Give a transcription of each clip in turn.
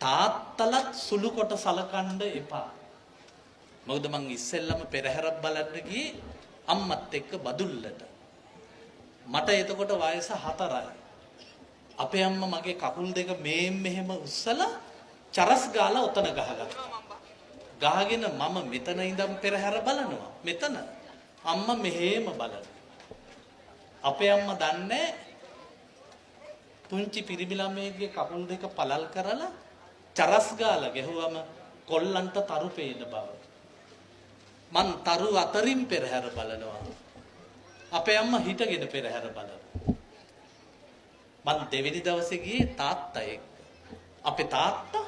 තාත්තලත් සුළු කොට සලකන්න එපා. මොකද මං ඉස්සෙල්ලම පෙරහැරක් බලන්න ගියේ අම්මත් එක්ක බදුල්ලට. මට එතකොට වයස 4යි. අපේ අම්මා මගේ කකුල් දෙක මෙහෙම උස්සලා චරස් ගාලා ඔතන ගහගත්තා. ගහගෙන මම මෙතන ඉඳන් පෙරහැර බලනවා. මෙතන අම්මා මෙහෙම බලනවා. අපේ අම්මා දන්නේ පුංචි පිරිමි ළමයෙක්ගේ කකුල් දෙක පළල් කරලා චරස් ගාලා ගැහුවම කොල්ලන්ට තරු පේන බව. මං තරු අතරින් පෙරහැර බලනවා. අපේ අම්මා හිටගෙන පෙරහැර බලනවා. මං දෙවෙනි දවසේ ගියේ තාත්තා එක්ක. අපේ තාත්තා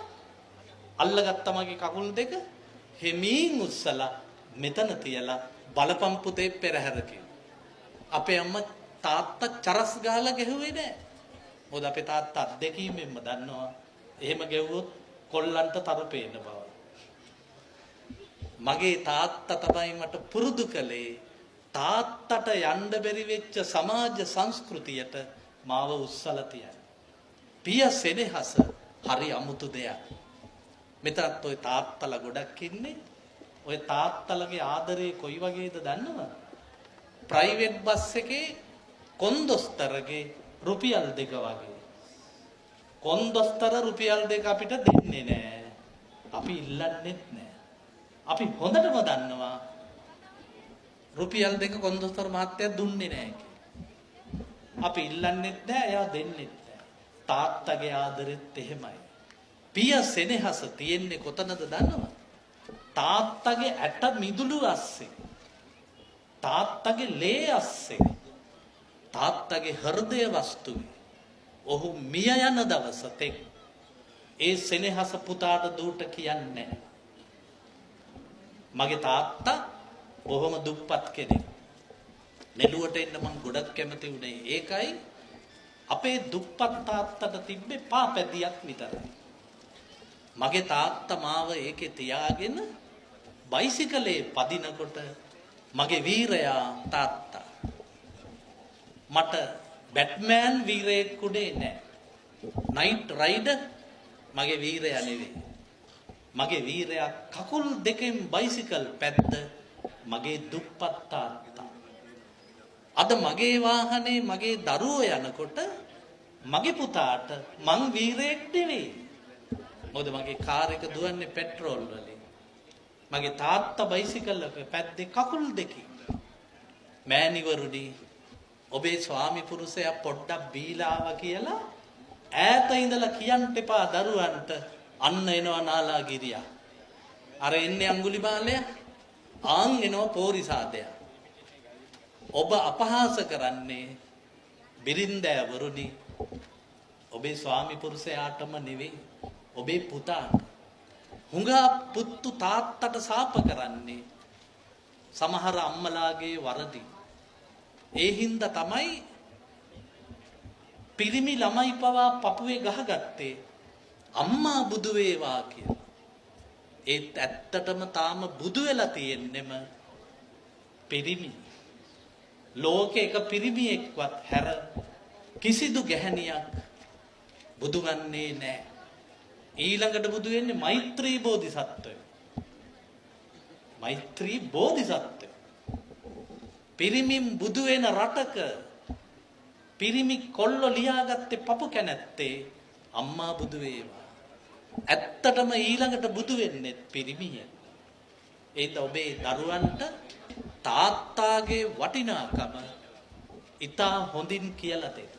අල්ලගත්ත මගේ කකුල් දෙක හිමින් උස්සලා මෙතන තියලා බලපම් පුතේ පෙරහැර කිව්වා. අපේ අම්මා තාත්තා චරස් ගාලා ගැහුවේ නෑ. මොකද අපේ තාත්තා අත්දැකීමෙන්ම දන්නවා එහෙම ගැව්වොත් කොල්ලන්ට තර පේන බව. මගේ තාත්තා තමයි මට පුරුදු කළේ තාත්තට යන්න බැරි වෙච්ච සමාජ සංස්කෘතියට මාව උස්සලා තියන. පිය සෙනෙහස හරි අමුතු දෙයක්. මෙතනත් ওই තාත්තලා ගොඩක් ඉන්නේ. ওই තාත්තලගේ ආදරේ කොයි වගේද දන්නවද? ප්‍රයිවට් බස් එකේ කොන්දොස්තරගේ රුපියල් 2 වගේ. කොන්දොස්තර රුපියල් 2 අපිට දෙන්නේ නෑ. අපි ඉල්ලන්නෙත් නෑ. අපි හොඳටම දන්නවා රුපියල් 2 කොන්දොස්තර මහත්තයා දුන්නේ නෑ කියලා. අපි ඉල්ලන්නෙත් නෑ, එයා දෙන්නෙත් නෑ. තාත්තගේ ආදරෙත් එහෙමයි. පිය සෙනෙහස තියෙන්නේ කොතනද දන්නවද? තාත්තගේ ඇට මිදුළු අස්සේ. තාත්තගේ ලේ අස්සේ. තාත්තගේ හෘදය වස්තුවේ. ඔහු මිය යන දවස තෙක් ඒ සෙනෙහස පුතාට දුට කියන්නේ. මගේ තාත්තා බොහොම දුප්පත් කෙනෙක්. නෙළුවට එන්න මම ගොඩක් කැමති උනේ. ඒකයි අපේ දුප්පත් තාත්තට තිබ්බේ පාපැදියක් විතරයි. මගේ තාත්තා මාව ඒකේ තියාගෙන බයිසිකලේ පදිනකොට මගේ වීරයා තාත්තා මට බැට්මෑන් වීරයෙක් උනේ නැහැ. නයිට් රයිඩර් මගේ වීරයා නෙවෙයි. මගේ වීරයා කකුල් දෙකෙන් බයිසිකල් පැද්ද මගේ දුප්පත් තාත්තා. අද මගේ වාහනේ මගේ දරුවෝ යනකොට මගේ පුතාට මං වීරයෙක් නෙවෙයි. මොකද මගේ කාර් එක දුවන්නේ පෙට්‍රෝල් වලින්. මගේ තාත්තා බයිසිකල් එක පැද්දේ කකුල් දෙකකින්. මෑණිවරුනි, ඔබේ ස්වාමි පුරුෂයා පොඩ්ඩක් බීලා ආවා කියලා ඈත ඉඳලා කියන්න එපා දරුවන්ට අන්න එනවා නාලාගිරියා. අර එන්නේ අඟුලිමාලයා, ආන් එනවා පෝරිසාදයා. ඔබ අපහාස කරන්නේ බිරින්දෑවරුනි ඔබේ ස්වාමි පුරුෂයාටම නෙවෙයි, ඔබේ පුතාට. හුඟා පුත්තු තාත්තට සාප කරන්නේ සමහර අම්මලාගේ වරදි. ඒ හින්දා තමයි පිරිමි ළමයි පවා පපුවේ ගහගත්තේ අම්මා බුදු වේවා කියලා. ඒත් ඇත්තටම තාම බුදු වෙලා තියෙන්නෙම පිරිමි. ලෝකේ එක පිරිමියෙක්වත් හැර කිසිදු ගැහණියක් බුදු ගන්නේ නැහැ. ඊළඟට බුදු වෙන්නේ මෛත්‍රී බෝධිසත්වයෝ. මෛත්‍රී බෝධිසත්වයෝ. පිරිමින් බුදු වෙන රටක පිරිමි කොල්ලෝ ලියාගත්තේ පපු කැනැත්තේ අම්මා බුදු වේවා. ඇත්තටම ඊළඟට බුදු වෙන්නේ පිරිමිය. ඒත් ඔබේ දරුවන්ට තාත්තාගේ වටිනාකම ඉතා හොඳින් කියලා දෙන්න.